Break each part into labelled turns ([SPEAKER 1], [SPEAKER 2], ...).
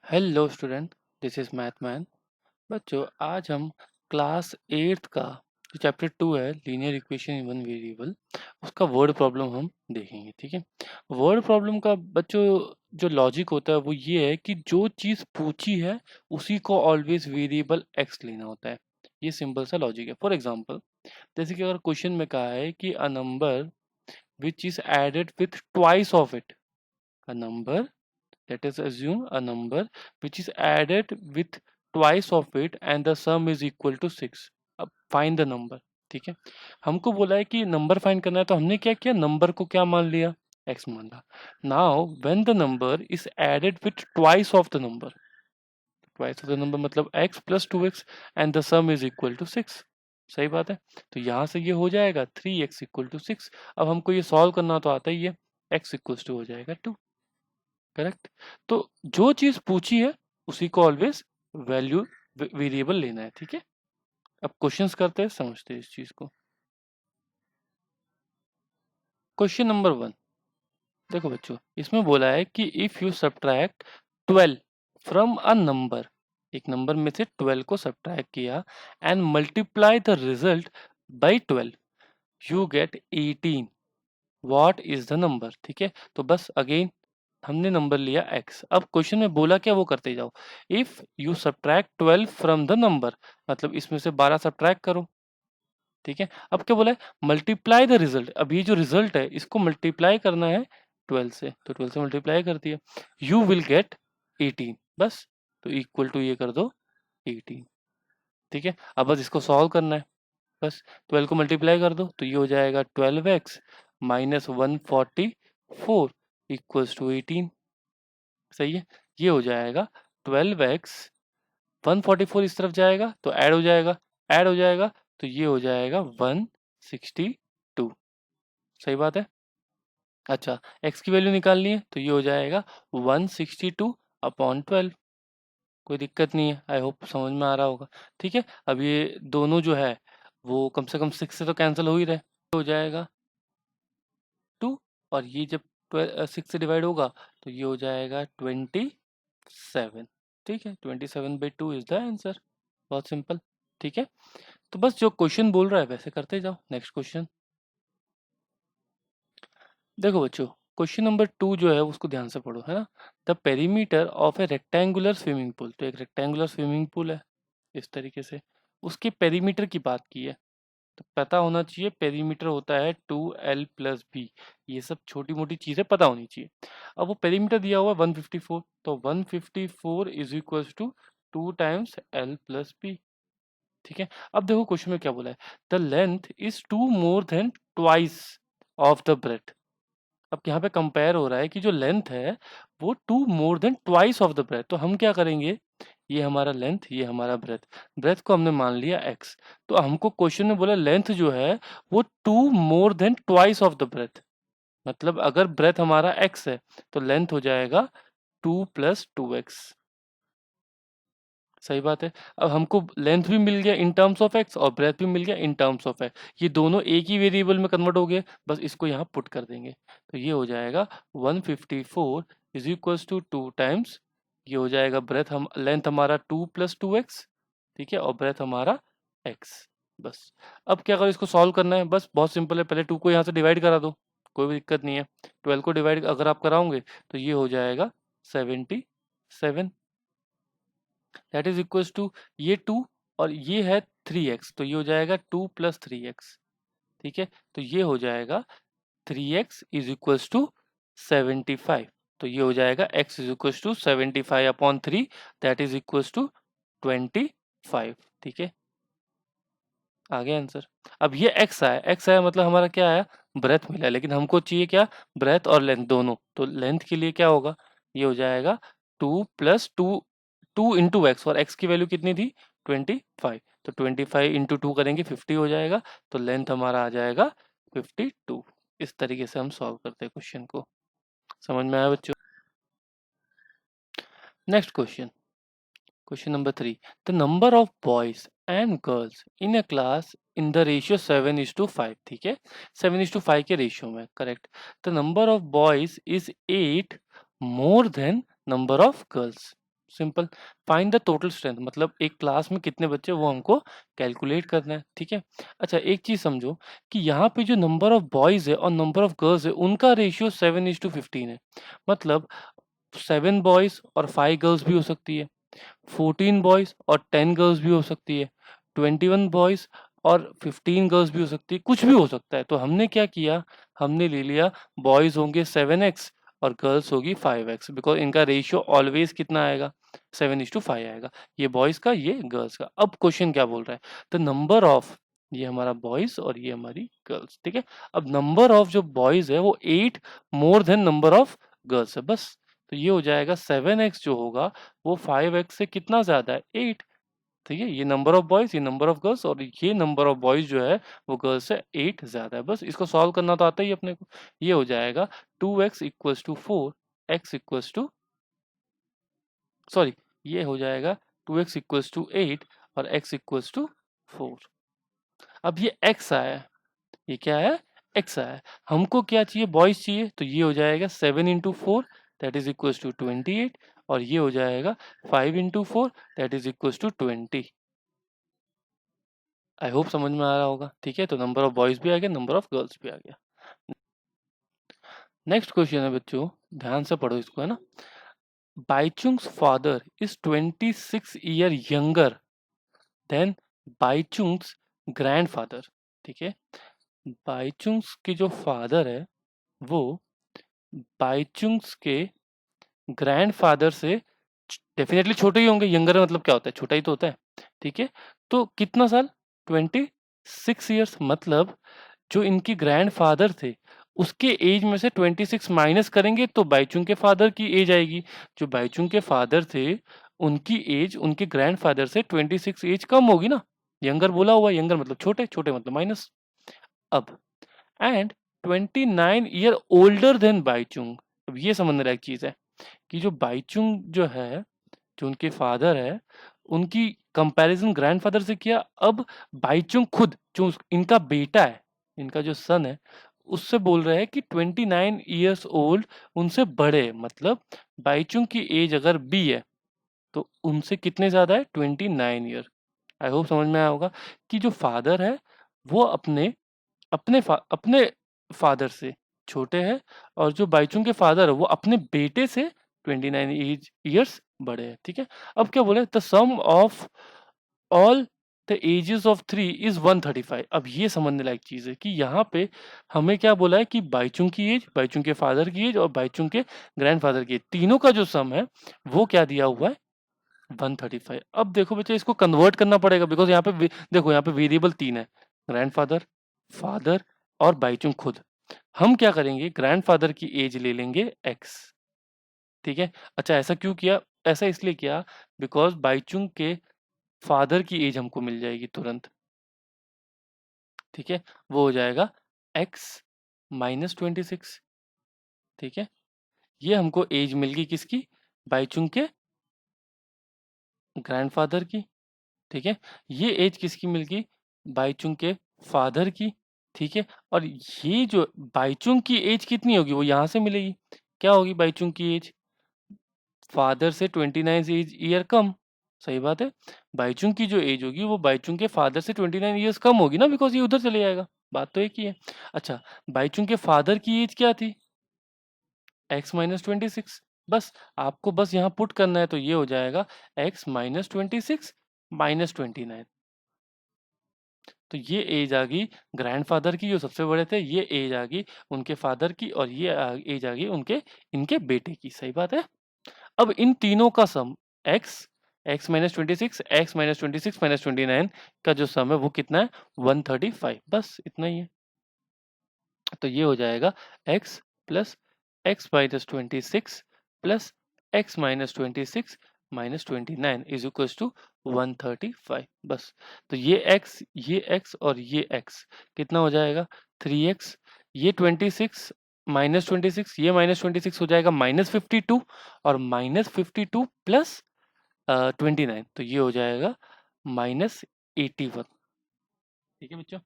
[SPEAKER 1] Hello student, this is Mathman. बच्चों, आज हम क्लास 8th का जो चैप्टर 2 है, linear equation in one variable, उसका वर्ड प्रॉब्लम हम देखेंगे। ठीक है। वर्ड प्रॉब्लम का बच्चों जो लॉजिक होता है वो ये है कि जो चीज़ पूछी है उसी को ऑलवेज वेरिएबल एक्स लेना होता है। ये सिंपल सा लॉजिक है। फॉर एग्जाम्पल, जैसे कि अगर क्वेश्चन में कहा है कि a number which is added with twice of it, a number, let us assume a number which is added with twice of it and the sum is equal to 6. अब find the number। ठीक है। हमको बोला है कि number find करना है, तो हमने क्या किया, नंबर को क्या मान लिया, x मान लिया। Now when the number is added with twice of the number, twice of the number मतलब x plus 2x and the sum is equal to 6। सही बात है। तो यहाँ से ये हो जाएगा 3x इक्वल टू 6। अब हमको ये सॉल्व करना तो आता ही है, x इक्वल टू हो जाएगा 2। करेक्ट। तो जो चीज पूछी है उसी को ऑलवेज वैल्यू वेरिएबल लेना है। ठीक है। अब क्वेश्चंस करते हैं, समझते हैं इस चीज को। क्वेश्चन नंबर 1, देखो बच्चों, इसमें बोला है कि if you subtract 12 from a number, एक नंबर में से 12 को सब्ट्रैक्ट किया and multiply the result by 12, you get 18। What is the number. ठीक है। तो बस अगेन हमने नंबर लिया x। अब क्वेश्चन में बोला क्या, वो करते जाओ। If you subtract 12 from the number, मतलब इसमें से 12 सब्ट्रैक्ट करो। ठीक है। अब क्या बोला है, मल्टीप्लाई द रिजल्ट। अब ये जो रिजल्ट है इसको मल्टीप्लाई करना है 12 से, तो 12 से मल्टीप्लाई कर दिया, यू विल गेट 18। बस, तो इक्वल टू ये कर दो 18। ठीक है। अब बस इसको सॉल्व करना है। बस 12 को मल्टीप्लाई कर दो तो ये हो जाएगा 12x माइनस 144 इक्वल्स टू 18। सही है। ये हो जाएगा 12x, 144 इस तरफ जाएगा तो ऐड हो जाएगा, ऐड हो जाएगा तो ये हो जाएगा 162। सही बात है। अच्छा, x की वैल्यू निकालनी है तो ये हो जाएगा 162 अपॉन 12। कोई दिक्कत नहीं है, आई होप समझ में आ रहा होगा। ठीक है। अब ये दोनों जो है वो कम से कम 6 से तो कैंसिल हो ही रहे, हो जाएगा 2। और ये जब 6 से डिवाइड होगा तो ये हो जाएगा 27। ठीक है। 27/2 इज द आंसर। बहुत सिंपल। ठीक है। तो बस जो क्वेश्चन बोल रहा है वैसे करते जाओ। नेक्स्ट क्वेश्चन देखो बच्चों, क्वेश्चन नंबर 2 जो है उसको ध्यान से पढ़ो, है ना। The perimeter of A rectangular swimming pool, तो एक रेक्टेंगुलर स्विमिंग पूल है इस तरीके से, उसके पेरीमीटर की बात की है। तो पता होना चाहिए पेरीमीटर होता है 2l+b। ये सब छोटी मोटी चीजें पता होनी चाहिए। अब वो पेरीमीटर दिया हुआ है 154, तो 154 is equal to 2 times l+b। ठीक है। अब देखो क्वेश्चन में क्या बोला है, the length is 2 more than twice of the breadth. अब यहाँ पे कंपेयर हो रहा है कि जो लेंथ है वो 2 more than twice of the breadth. तो हम क्या करेंगे, ये हमारा लेंथ, ये हमारा ब्रेथ, ब्रेथ को हमने मान लिया x। तो हमको क्वेश्चन में बोला लेंथ जो है वो 2 more than twice of the breadth, मतलब अगर ब्रेथ हमारा x है तो लेंथ हो जाएगा 2 + 2x। सही बात है। अब हमको लेंथ भी मिल गया इन टर्म्स ऑफ x और ब्रेथ भी मिल गया इन टर्म्स ऑफ x। ये दोनों एक ही वेरिएबल में कन्वर्ट हो गए, बस इसको यहाँ पुट कर देंगे तो ये हो जाएगा 154 इज इक्वल्स टू 2 टाइम्स, ये हो जाएगा ब्रेथ, हम लेंथ हमारा 2 + 2x। ठीक है। और ब्रेथ हमारा x। बस अब क्या करो, इसको सॉल्व करना है। बस बहुत सिंपल है, पहले 2 को यहाँ से डिवाइड करा दो, कोई भी दिक्कत नहीं है। 12 को डिवाइड अगर आप कराओगे तो ये हो जाएगा 77। दैट इज इक्वल्स टू ये 2 और ये है 3x, तो ये हो जाएगा 2 + 3x। ठीक है। तो ये हो जाएगा 3x इज इक्वल्स टू 75। तो ये हो जाएगा x is equals to 75/3, that is equals to 25। ठीक है। आ गया आंसर। अब ये x आया मतलब हमारा क्या आया, ब्रेथ मिला, लेकिन हमको चाहिए क्या, ब्रेथ और लेंथ दोनों। तो लेंथ के लिए क्या होगा, ये हो जाएगा 2 + 2 इंटू एक्स, और x की वैल्यू कितनी थी 25। तो 25 इंटू 2 करेंगे 50 हो जाएगा, तो लेंथ हमारा आ जाएगा 52। इस तरीके से हम सॉल्व करते हैं क्वेश्चन को। समझ में आया बच्चों। Next question, question number 3, the number of boys and girls in a class in the ratio 7:5। ठीक है। 7:5 के रेशियो में, correct. The number of boys is 8 more than number of girls. Simple. Find the total strength, मतलब एक class में कितने बच्चे वो हमको कैलकुलेट करना है, ठीक है। अच्छा एक चीज समझो कि यहाँ पे जो नंबर ऑफ बॉयज है और नंबर ऑफ गर्ल्स है उनका रेशियो 7:15 है। मतलब 7 बॉयज और 5 गर्ल्स भी हो सकती है, 14 बॉयज और 10 गर्ल्स भी हो सकती है, 21 बॉयज और 15 गर्ल्स भी हो सकती है, कुछ भी हो सकता है। तो हमने क्या किया, हमने ले लिया बॉयज होंगे 7x और गर्ल्स होगी 5x, बिकॉज इनका रेशियो ऑलवेज कितना आएगा, 7:5 आएगा। ये बॉयज का, ये गर्ल्स का। अब क्वेश्चन क्या बोल रहा है, द नंबर ऑफ, ये हमारा बॉयज और ये हमारी गर्ल्स, ठीक है। अब नंबर ऑफ जो बॉयज है वो 8 more than number of girls है, बस। तो ये हो जाएगा 7x जो होगा वो 5x से कितना ज्यादा है, 8, ठीक है। ये नंबर ऑफ बॉयज, ये नंबर ऑफ गर्ल्स, और ये नंबर ऑफ बॉयज जो है वो गर्ल्स से 8 ज्यादा है। बस इसको सॉल्व करना तो आता ही है अपने को। ये हो जाएगा 2x equals to 4, x equals to, sorry, ये हो जाएगा 2x इक्वल्स टू 8 और x इक्वल्स टू 4। अब ये x आया है, ये क्या है, x आया है। हमको क्या चाहिए, बॉयज चाहिए, तो ये हो जाएगा 7 into 4 that is equals to 28, और ये हो जाएगा 5 into 4 that is equals to 20। I hope समझ में आ रहा होगा, ठीक है। तो नंबर ऑफ बॉयज भी आ गया, नंबर ऑफ गर्ल्स भी आ गया। नेक्स्ट क्वेश्चन है बच्चों, ध्यान से पढ़ो इसको, है ना। Bhaichung's father is 26 year younger than Bhaichung's grandfather, ठीक है। बाईचुंग्स के जो फादर है वो बाईचुंग्स के ग्रैंडफादर से डेफिनेटली छोटे ही होंगे, यंगर मतलब क्या होता है, छोटा ही तो होता है, ठीक है। तो कितना साल, 26 ईयर्स, मतलब जो इनकी ग्रैंडफादर थे उसके एज में से 26 माइनस करेंगे तो बाईचुंग के फादर की एज आएगी। जो बाईचुंग के फादर थे उनकी एज उनके ग्रैंडफादर से 26 एज कम होगी ना, यंगर बोला हुआ, यंगर मतलब छोटे, छोटे मतलब माइनस। अब and 29 year older than Baichung. अब ये समझने लायक चीज है कि जो बाईचुंग जो है, जो उनके फादर है, उनकी कंपैरिजन ग्रैंडफादर से किया। अब बाईचुंग खुद जो इनका बेटा है, इनका जो सन है, उससे बोल रहे हैं कि 29 ईयर्स ओल्ड उनसे बड़े है। मतलब बाईचुंग की एज अगर बी है तो उनसे कितने ज्यादा है, 29 ईयर। आई होप समझ में आया होगा कि जो फादर है वो अपने फादर से छोटे हैं, और जो बाईचुंग के फादर है वो अपने बेटे से 29 ईयर्स बड़े हैं, ठीक है। अब क्या बोले, the sum of all the ages of 3 is 135। अब ये समझने लायक चीज है कि यहाँ पे हमें क्या बोला है कि बाईचुंग की एज, बाईचुंग के फादर की एज और बाईचुंग के ग्रैंडफादर की एज, तीनों का जो सम है वो क्या दिया हुआ है, 135। अब देखो बच्चे इसको कन्वर्ट करना पड़ेगा, बिकॉज यहाँ पे देखो यहाँ पे वेरिएबल 3 है, ग्रैंडफादर, फादर और बाईचुंग खुद। हम क्या करेंगे, ग्रैंडफादर की एज ले लेंगे x, ठीक है। अच्छा ऐसा क्यों किया, ऐसा इसलिए किया बिकॉज बाईचुंग के फादर की एज हमको मिल जाएगी तुरंत, ठीक है। वो हो जाएगा x-26, ठीक है। ये हमको एज मिल गई किसकी, बाईचुंग के ग्रैंडफादर की, ठीक है। ये एज किसकी मिल गई, बाईचुंग के फादर की, ठीक है। और ये जो बाईचुंग की एज कितनी होगी वो यहाँ से मिलेगी, क्या होगी बाईचुंग की एज, फादर से 29 ईयर कम, सही बात है। बाईचुंग की जो एज होगी वो बाईचुंग के फादर से 29 ईयर्स कम होगी ना, बिकॉज ये उधर चले जाएगा, बात तो एक ही है। अच्छा बाईचुंग के फादर की एज क्या थी, x-26, बस आपको बस यहाँ पुट करना है, तो ये हो जाएगा x-26 -29। तो ये एज आ गई ग्रैंडफादर की जो सबसे बड़े थे, ये एज आ गई उनके फादर की, और ये एज आ गई उनके इनके बेटे की, सही बात है। अब इन तीनों का सम x, x-26, x-26 -29 का जो सम है वो कितना है, 135, बस इतना ही है। तो ये हो जाएगा x plus x-26 plus x-26 -29 is equal to 135, बस। तो ये x और ये x कितना हो जाएगा, 3x, ये 26 -26, ये -26 हो जाएगा -52, और -52 प्लस 29, तो ये हो जाएगा -81, ठीक है बच्चों।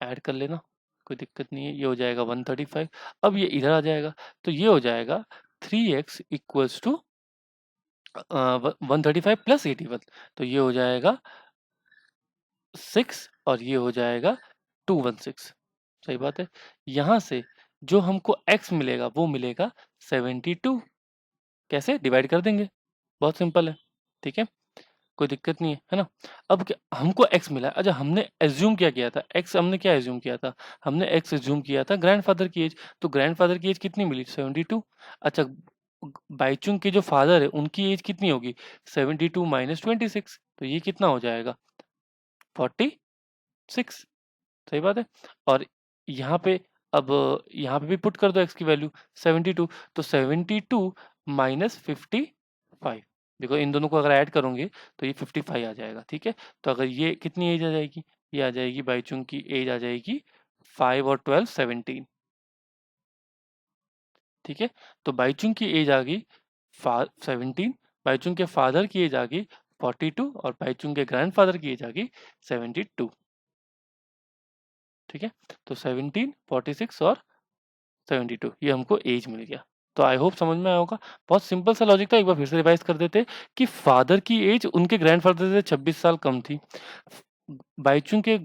[SPEAKER 1] ऐड कर लेना, कोई दिक्कत नहीं है। ये हो जाएगा 135। अब ये इधर आ जाएगा, तो ये हो जाएगा 3x इक्वल्स टू 135 प्लस 81, तो ये हो जाएगा 6 और ये हो जाएगा 216। सही बात है। यहाँ से जो हमको x मिलेगा वो मिलेगा 72। कैसे डिवाइड कर देंगे, बहुत सिंपल है। ठीक है, कोई दिक्कत नहीं है ना। अब क्या हमको x मिला है। अच्छा, हमने एज्यूम क्या किया था, x हमने क्या एज्यूम किया था, हमने x एज्यूम किया था ग्रैंडफादर की एज। तो ग्रैंडफादर की एज कितनी मिली, 72। अच्छा, बाईचुंग के जो फादर है उनकी एज कितनी होगी, 72 माइनस 26, तो ये कितना हो जाएगा, 46। सही बात है। और यहाँ पे अब यहाँ पे भी पुट कर दो x की वैल्यू 72, तो 72 माइनस 55, देखो इन दोनों को अगर ऐड करोगे तो ये 55 आ जाएगा। ठीक है, तो अगर ये कितनी एज आ जाएगी, ये आ जाएगी बाईचुंग की एज आ जाएगी 5 और 12 17। ठीक है, तो बाईचुंग की एज आ गई 17, बाईचुंग के फादर की एज आ गई 42 और बाईचुंग के ग्रैंडफादर की एज आ गई 72। ठीक है, तो 17, 46 और 72 ये हमको एज मिल गया। तो आई होप समझ में आया होगा। बहुत सिंपल सा लॉजिक था, एक बार फिर से रिवाइज कर देते कि फादर की एज उनके ग्रैंडफादर से 26 साल कम थी। बाईचुंग के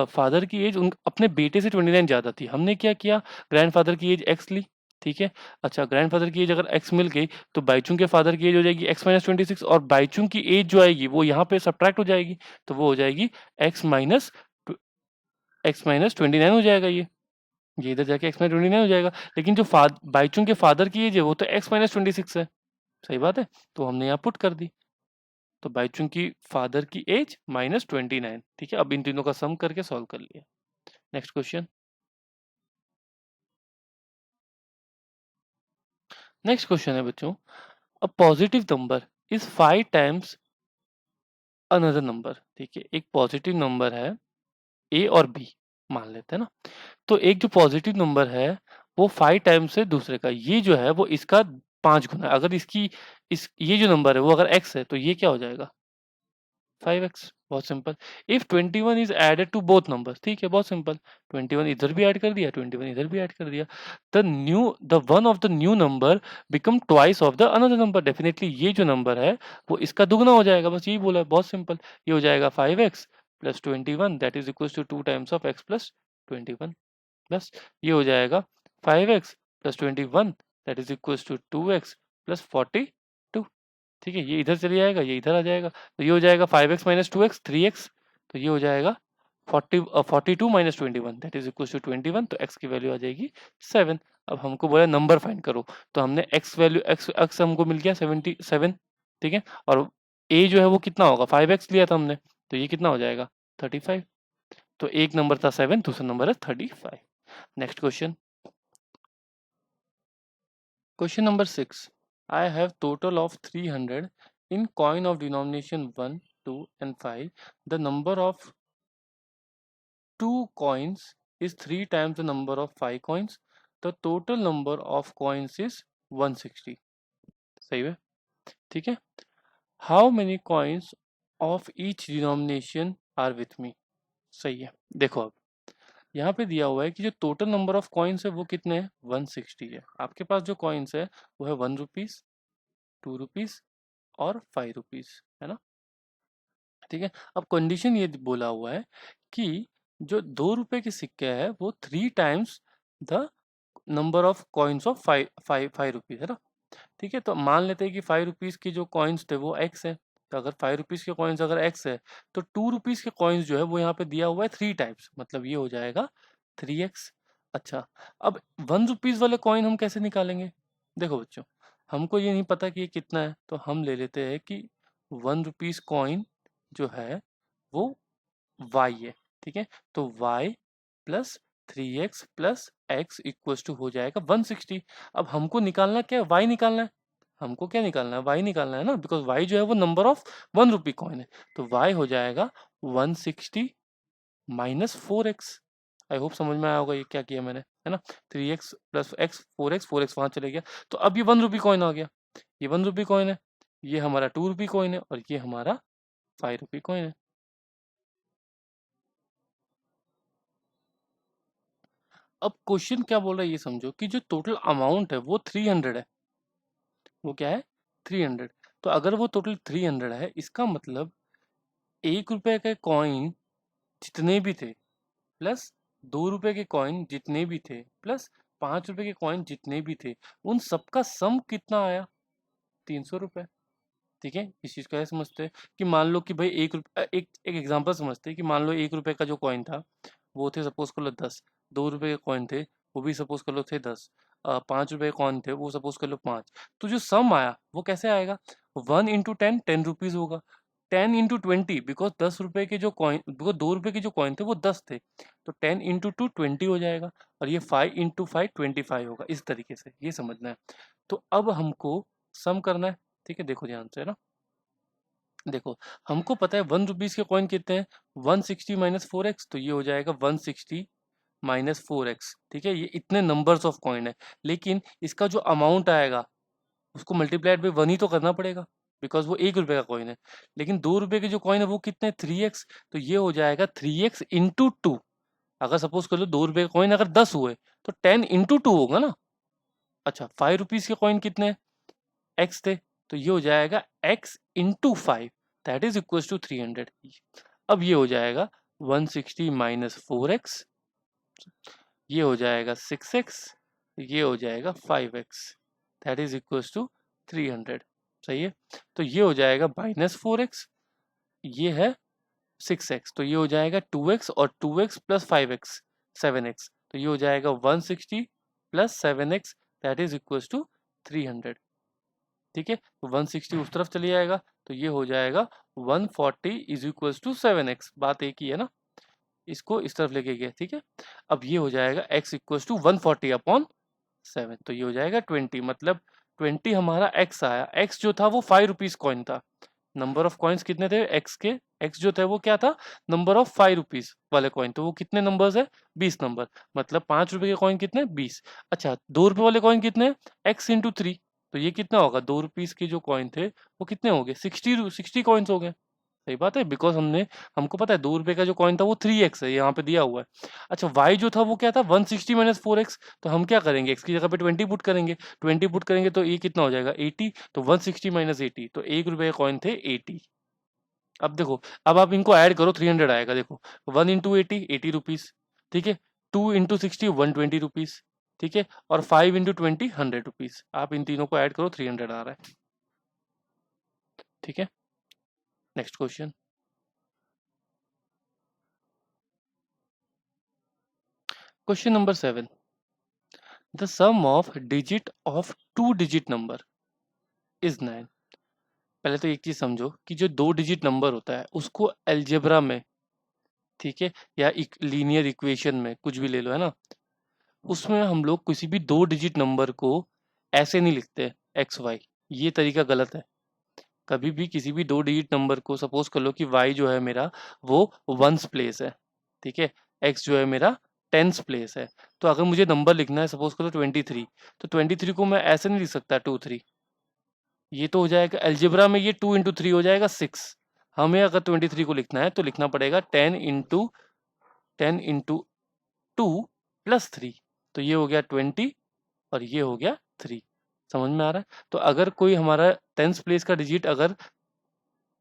[SPEAKER 1] फादर की एज उन अपने बेटे से 29 ज़्यादा थी। हमने क्या किया, ग्रैंडफादर की एज एक्स ली। ठीक है, अच्छा ग्रैंडफादर की एज अगर एक्स मिल गई तो बाईचुंग के फादर की एज हो जाएगी एक्स माइनस 26 और बाईचुंग की एज जो आएगी वो यहाँ पे सब्ट्रैक्ट हो जाएगी, तो वो हो जाएगी एक्स माइनस 29 हो जाएगा ये इधर जाके एक्स माइनस 29 हो जाएगा। लेकिन जो बाईचुंग के फादर की एज है वो तो एक्स माइनस 26 है। सही बात है, तो हमने यहाँ पुट कर दी, तो बाईचुंग की फादर की एज माइनस 29। ठीक है, अब इन तीनों का सम करके सॉल्व कर लिया। Next question. नेक्स्ट क्वेश्चन है बच्चों, a positive number is 5 times another number. ठीक है, एक पॉजिटिव नंबर है ए और बी मान लेते हैं ना। तो एक जो पॉजिटिव नंबर है वो 5 टाइम्स है दूसरे का, ये जो है वो इसका 5 गुना है। अगर इसकी इस ये जो नंबर है वो अगर x है तो ये क्या हो जाएगा, 5x। बहुत simple. If 21 is added to both numbers, ठीक है बहुत सिंपल, 21 इधर भी ऐड कर दिया, 21 इधर भी ऐड कर दिया, the one of the new number become twice of the another number. Definitely ये जो नंबर है वो इसका दुगना हो जाएगा, बस यही बोला है, बहुत सिंपल। ये हो जाएगा 5x plus 21 that is equal to 2 times of x plus 21, plus ये हो जाएगा 5x plus 21 that is equal to 2x plus 42। ठीक है, ये इधर चले जाएगा, ये इधर आ जाएगा, तो ये हो जाएगा 5x माइनस 2x 3x, तो ये हो जाएगा 42 minus 21 that is equal to 21, तो x की वैल्यू आ जाएगी 7। अब हमको बोला नंबर फाइंड करो, तो हमने x वैल्यू x हमको मिल गया 77। ठीक है, और a जो है वो कितना होगा, 5x लिया था हमने, तो ये कितना हो जाएगा 35। तो एक नंबर था 7, दूसरा नंबर है 35। Next question. Question number 6. I have total of 300 in coin of denomination 1, 2 and 5. The number of 2 coins is 3 times the number of 5 coins. The total number of coins is 160. सही है, ठीक है। How many coins of each denomination are with me? सही है। देखो अब यहाँ पे दिया हुआ है कि जो टोटल नंबर ऑफ कॉइन्स है वो कितने हैं, 160 है। आपके पास जो कॉइन्स है वो है 1 रुपीज, 2 रुपीज और 5 रुपीज, है ना। ठीक है, अब कंडीशन ये बोला हुआ है कि जो 2 रुपए के सिक्के है वो 3 times the number of coins of 5 rupees, है ना। ठीक है, तो मान लेते हैं कि 5 रुपीज के जो कॉइन्स थे वो एक्स है। तो अगर 5 रुपीज के कॉइन्स अगर एक्स है तो 2 रुपीज के कॉइन्स जो है वो यहाँ पे दिया हुआ है 3 टाइम्स, मतलब ये हो जाएगा 3x। अच्छा, अब 1 रुपीज वाले कॉइन हम कैसे निकालेंगे, देखो बच्चों हमको ये नहीं पता कि ये कितना है, तो हम ले लेते हैं कि 1 रुपीज कॉइन जो है वो y है। ठीक है, तो y plus 3x plus x equals to हो जाएगा 160। अब हमको निकालना क्या है, y निकालना है। हमको क्या निकालना है, y निकालना है ना, बिकॉज y जो है वो नंबर ऑफ 1 रुपी कॉइन है, तो y हो जाएगा 160 माइनस 4x। आई होप समझ में आया होगा ये क्या किया मैंने, है ना। 3x प्लस x 4x वहां चले गया, तो अब ये 1 रुपी कॉइन आ गया। ये 1 रुपी कॉइन है, ये हमारा 2 रुपी कॉइन है और ये हमारा 5 रुपी कॉइन है। अब क्वेश्चन क्या बोल रहा है ये समझो कि जो टोटल अमाउंट है वो 300 है। वो क्या है, 300। तो अगर वो टोटल 300 है, इसका मतलब 1 रुपए के कॉइन जितने भी थे प्लस 2 रुपए के कॉइन जितने भी थे प्लस 5 रुपए के कॉइन जितने भी थे, उन सबका सम कितना आया? 300 रुपए। ठीक है, इस चीज को ऐसे समझते हैं कि मान लो कि भाई एक एक एग्जांपल समझते हैं कि मान लो 1 रुपए का जो कॉइन था वो थे सपोज कर लो 10, 2 रुपए के कॉइन थे वो भी सपोज कर लो थे 10, 5 रुपए के कॉइन थे वो सपोज कर लो 5। तो जो सम आया वो कैसे आएगा? 1 into 10 10 रुपीज होगा, 10 into 20 बिकॉज 10 रुपए के जो कॉइन, बिकॉज 2 रुपए के जो कॉइन थे वो 10 थे, तो 10 into 2 20 हो जाएगा, और ये 5 into 5 25 होगा। इस तरीके से ये समझना है। तो अब हमको सम करना है। ठीक है, देखो ध्यान से, है ना। देखो, हमको पता है 1 रुपीज के कॉइन कितने हैं, 160 माइनस 4x, तो ये हो जाएगा 160 माइनस 4x। ठीक है, ये इतने नंबर्स ऑफ कॉइन है, लेकिन इसका जो अमाउंट आएगा उसको मल्टीप्लाइड बाई 1 ही तो करना पड़ेगा, बिकॉज वो 1 रुपए का कॉइन है। लेकिन 2 रुपए के जो कॉइन है वो कितने, 3x, तो ये हो जाएगा 3x इंटू 2। अगर सपोज कर लो 2 रुपए के कॉइन अगर 10 हुए तो 10 into 2 होगा ना। अच्छा, 5 रुपीज के कॉइन कितने x थे, तो ये हो जाएगा x into 5, that is equal to 300। अब ये हो जाएगा 160 माइनस 4x, ये हो जाएगा 6x, ये हो जाएगा 5x, that is equal to 300। सही है, तो ये हो जाएगा माइनस 4x, ये है 6x, तो ये हो जाएगा 2x, और 2x प्लस 5x 7x, तो ये हो जाएगा 160 plus 7x, that is equal to 300। ठीक है, तो 160 उस तरफ चली जाएगा, तो ये हो जाएगा 140 इज इक्वल टू 7x। बात एक ही है ना, इसको इस तरफ लेके गया। ठीक है, अब ये हो जाएगा x इक्वल टू 140 अपॉन 7, तो ये हो जाएगा 20, मतलब 20 हमारा x आया। x जो था वो 5 रुपीज कॉइन था, नंबर ऑफ कॉइन्स कितने थे x के, x जो थे वो क्या था, नंबर ऑफ 5 रुपीज वाले कॉइन, तो वो कितने नंबर्स है, 20 नंबर, मतलब 5 रुपए के कॉइन कितने, 20। अच्छा, 2 रुपए वाले कॉइन कितने, x इंटू 3, तो ये कितना होगा, 2 रुपीज के जो कॉइन थे वो कितने हो गए, 60 कॉइन्स हो गए। सही बात है, बिकॉज हमको पता है 2 रुपए का जो कॉइन था वो 3x है, यहाँ पे दिया हुआ है। अच्छा, y जो था वो क्या था, 160 माइनस 4x, तो हम क्या करेंगे, x की जगह पे 20 पुट करेंगे, 20 पुट करेंगे तो ये कितना हो जाएगा 80, तो 160 माइनस 80, तो 1 रुपए के कॉइन थे 80। अब देखो, अब आप इनको ऐड करो, 300 आएगा। देखो, 1 इंटू 80 80 रुपीज, ठीक है, 2 इंटू 60 120 रुपीज, ठीक है, और 5 इंटू 20 100 रुपीज। आप इन तीनों को ऐड करो, 300 आ रहा है। ठीक है, next question. Question number 7, the sum of digit of 2 digit number is 9। पहले तो एक चीज समझो कि जो 2 डिजिट नंबर होता है उसको एल्जेब्रा में, ठीक है, या लीनियर इक्वेशन में, कुछ भी ले लो, है ना, उसमें हम लोग किसी भी 2 डिजिट नंबर को ऐसे नहीं लिखते एक्स वाई, ये तरीका गलत है। कभी भी किसी भी 2 डिजिट नंबर को, सपोज कर लो कि y जो है मेरा वो वंस प्लेस है, ठीक है, x जो है मेरा टेंस प्लेस है, तो अगर मुझे नंबर लिखना है सपोज करो 23, तो 23 को मैं ऐसे नहीं लिख सकता 2 3, ये तो हो जाएगा एल्जेब्रा में, ये 2 into 3 हो जाएगा 6। हमें अगर 23 को लिखना है तो लिखना पड़ेगा 10 into 2 प्लस 3, तो ये हो गया 20 और ये हो गया 3। समझ में आ रहा है? तो अगर कोई हमारा टेंस प्लेस का डिजिट अगर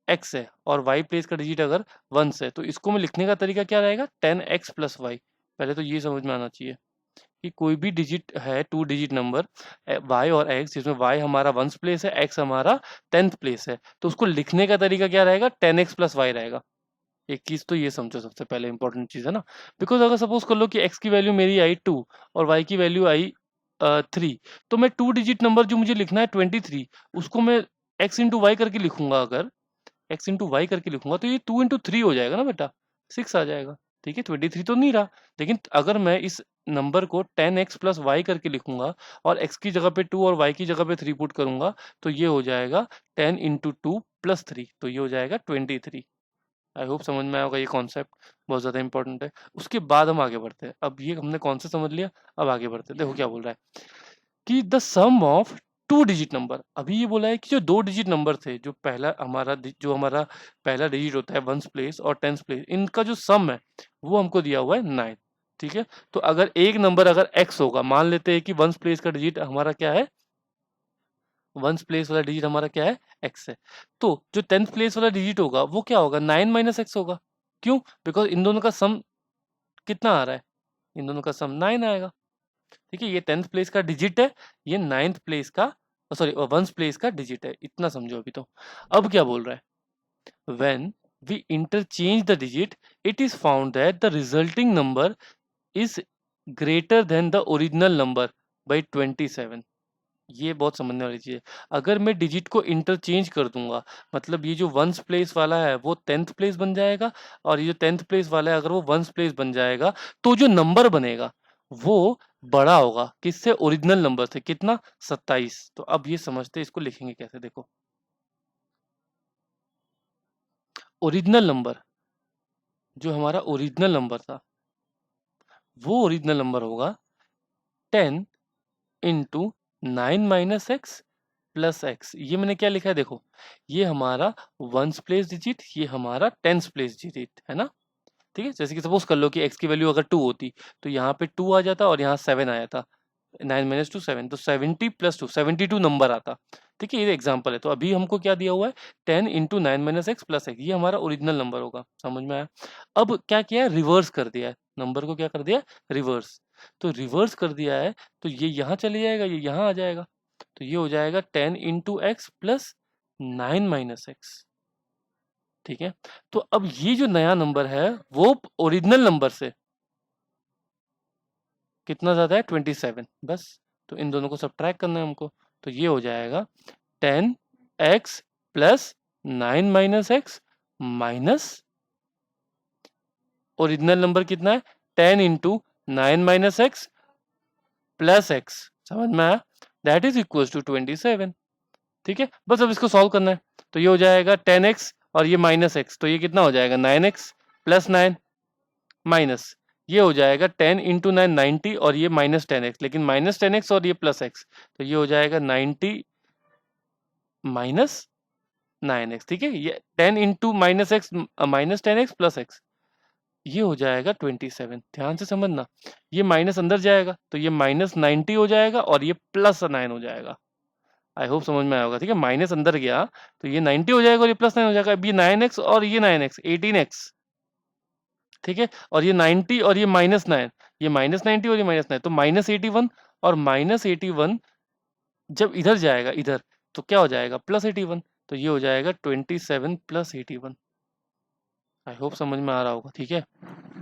[SPEAKER 1] x है और y प्लेस का डिजिट अगर 1 है, तो इसको मैं लिखने का तरीका क्या रहेगा, 10x प्लस वाई। पहले तो ये समझ में आना चाहिए कि कोई भी डिजिट है 2 डिजिट नंबर y और x, जिसमें y हमारा 1 प्लेस है, x हमारा 10th प्लेस है, तो उसको लिखने का तरीका क्या रहेगा, 10x प्लस वाई रहेगा। एक चीज तो ये समझो, सबसे पहले इंपॉर्टेंट चीज है ना, बिकॉज अगर सपोज कर लो कि x की वैल्यू मेरी आई 2 और y की वैल्यू आई 3, तो मैं 2 डिजिट नंबर जो मुझे लिखना है 23, उसको मैं x इंटू वाई करके लिखूंगा। अगर x इंटू वाई करके लिखूंगा तो ये 2 into 3 हो जाएगा ना बेटा, 6 आ जाएगा। ठीक है, 23 तो नहीं रहा, लेकिन अगर मैं इस नंबर को 10x प्लस वाई करके लिखूंगा और x की जगह पे 2 और y की जगह पे 3 पुट करूंगा, तो ये हो जाएगा 10 into 2 प्लस 3, तो ये हो जाएगा 23। आई होप समझ में आएगा, ये कॉन्सेप्ट बहुत ज़्यादा इंपॉर्टेंट है। उसके बाद हम आगे बढ़ते हैं। अब ये हमने कॉन्सेप्ट समझ लिया, अब आगे बढ़ते हैं। देखो क्या बोल रहा है कि the sum of 2 digit number, अभी ये बोला है कि जो 2 डिजिट नंबर थे, जो हमारा पहला डिजिट होता है 1 प्लेस और 10 प्लेस, इनका जो सम है वो हमको दिया हुआ है 9। ठीक है, तो अगर एक नंबर अगर x होगा, मान लेते हैं कि 1 प्लेस का डिजिट हमारा क्या है वंस प्लेस वाला डिजिट हमारा क्या है, x है। तो जो 10th प्लेस वाला डिजिट होगा वो क्या होगा, 9 माइनस एक्स होगा। क्यों? बिकॉज इन दोनों का सम कितना आ रहा है, इन दोनों का सम 9 आएगा। ठीक है, ये 10th प्लेस का डिजिट है, ये 9th प्लेस का, सॉरी वंस प्लेस का डिजिट है, इतना समझो अभी तो। अब क्या बोल रहा है, when we interchange the digit it is found that the resulting number is greater than the original number by 27। ये बहुत समझने वाली चीज है। अगर मैं डिजिट को इंटरचेंज कर दूंगा, मतलब ये जो वंस प्लेस वाला है वो 10th प्लेस बन जाएगा, और ये जो 10th प्लेस वाला है अगर वो वंस प्लेस बन जाएगा, तो जो नंबर बनेगा वो बड़ा होगा किससे, ओरिजिनल नंबर से। कितना, 27। तो अब ये समझते हैं इसको लिखेंगे कैसे, देखो। ओरिजिनल नंबर, जो हमारा ओरिजिनल नंबर था वो ओरिजिनल नंबर होगा 10 into 9 minus x plus x. ये मैंने क्या लिखा है, देखो, ये हमारा वंस प्लेस डिजिट, ये हमारा टेंस प्लेस डिजिट है ना। ठीक है, जैसे कि सपोज कर लो कि एक्स की वैल्यू अगर 2 होती तो यहाँ पे 2 आ जाता और यहाँ 7 आया था, 9 - 2 7, तो 70 + 2 72 नंबर आता। ठीक है, ये एग्जांपल है। तो अभी हमको क्या दिया हुआ है, 10 इंटू 9 - एक्स प्लस एक्स, ये हमारा ओरिजिनल नंबर होगा। समझ में आया? अब क्या किया है, रिवर्स कर दिया है नंबर को, क्या कर दिया है, रिवर्स। तो रिवर्स कर दिया है तो ये यहाँ चले जाएगा, ये यहाँ आ जाएगा, तो ये हो जाएगा 10 इंटू एक्स प्लस 9 - एक्स। ठीक है, तो अब ये जो नया नंबर है वो ओरिजिनल नंबर से कितना ज्यादा है, 27। बस, तो इन दोनों को सब्ट्रैक्ट करना है हमको। तो ये हो जाएगा 10x plus 9 - x minus original number कितना है, 10 इंटू 9 - एक्स प्लस एक्स। समझ में आया? That is equal to 27। ठीक है, बस अब इसको सॉल्व करना है। तो ये हो जाएगा 10x और ये माइनस एक्स, तो ये कितना हो जाएगा, 9x प्लस 9 माइनस, ये हो जाएगा 10 इंटू 9 90, और ये -10x, लेकिन -10x और ये प्लस एक्स, तो ये हो जाएगा 90 माइनस 9x। ठीक है, ये 10 into -x -10x plus x, ये हो जाएगा 27। ध्यान से समझना, ये माइनस अंदर जाएगा तो ये -90 हो जाएगा और ये +9 हो जाएगा। आई होप समझ में आया होगा। ठीक है, माइनस अंदर गया तो ये 90 हो जाएगा और ये +9 हो जाएगा। अब ये 9x और ये 9x 18x। ठीक है, और ये 90 और ये -9, ये -90 और ये -9, तो -81 और -81 जब इधर जाएगा इधर, तो क्या हो जाएगा, +81। तो ये हो जाएगा 27 + 81। आई होप समझ में आ रहा होगा। ठीक है,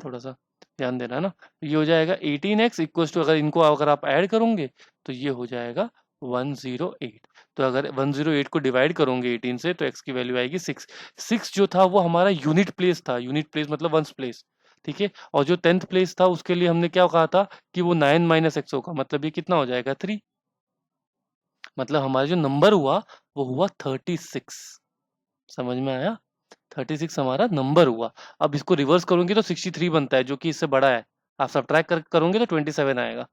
[SPEAKER 1] थोड़ा सा ध्यान देना है ना। तो ये हो जाएगा 18x इक्वल टू, अगर इनको अगर आप ऐड करोगे तो ये हो जाएगा 108। तो अगर 108 को डिवाइड करोगे 18 से तो x की वैल्यू आएगी 6। 6 जो था वो हमारा यूनिट प्लेस था, यूनिट प्लेस मतलब वंस प्लेस। ठीक है, और जो 10th प्लेस था उसके लिए हमने क्या कहा था कि वो 9 - एक्स होगा, मतलब ये कितना हो जाएगा, 3। मतलब हमारा जो नंबर हुआ वो हुआ 36। समझ में आया? 36 हमारा नंबर हुआ। अब इसको रिवर्स करोगे तो 63 बनता है, जो कि इससे बड़ा है। आप सब्ट्रैक्ट करोगे तो 27 आएगा।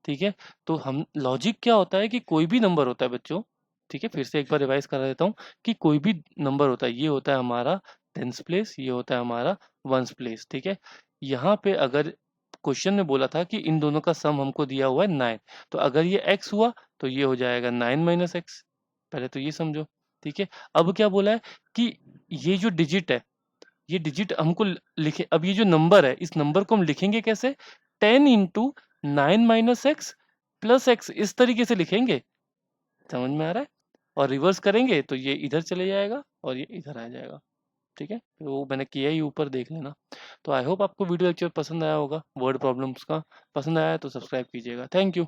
[SPEAKER 1] ठीक है, तो हम लॉजिक क्या होता है कि कोई भी नंबर होता है बच्चों, ठीक है, फिर से एक बार रिवाइज करा देता हूँ कि कोई भी नंबर होता है, ये होता है हमारा 10th प्लेस, ये होता है हमारा वंस प्लेस। ठीक है, यहाँ पे अगर क्वेश्चन में बोला था कि इन दोनों का सम हमको दिया हुआ है 9, तो अगर ये x हुआ तो ये हो जाएगा 9 - एक्स। पहले तो ये समझो। ठीक है, अब क्या बोला है कि ये जो डिजिट है, ये डिजिट हमको लिखे, अब ये जो नंबर है इस नंबर को हम लिखेंगे कैसे, 10 इंटू 9 - एक्स प्लस एक्स, इस तरीके से लिखेंगे। समझ में आ रहा है? और रिवर्स करेंगे तो ये इधर चले जाएगा और ये इधर आ जाएगा। ठीक है, तो वो मैंने किया ही, ऊपर देख लेना। तो आई होप आपको वीडियो लेक्चर पसंद आया होगा, वर्ड प्रॉब्लम्स का। पसंद आया तो सब्सक्राइब कीजिएगा। Thank you.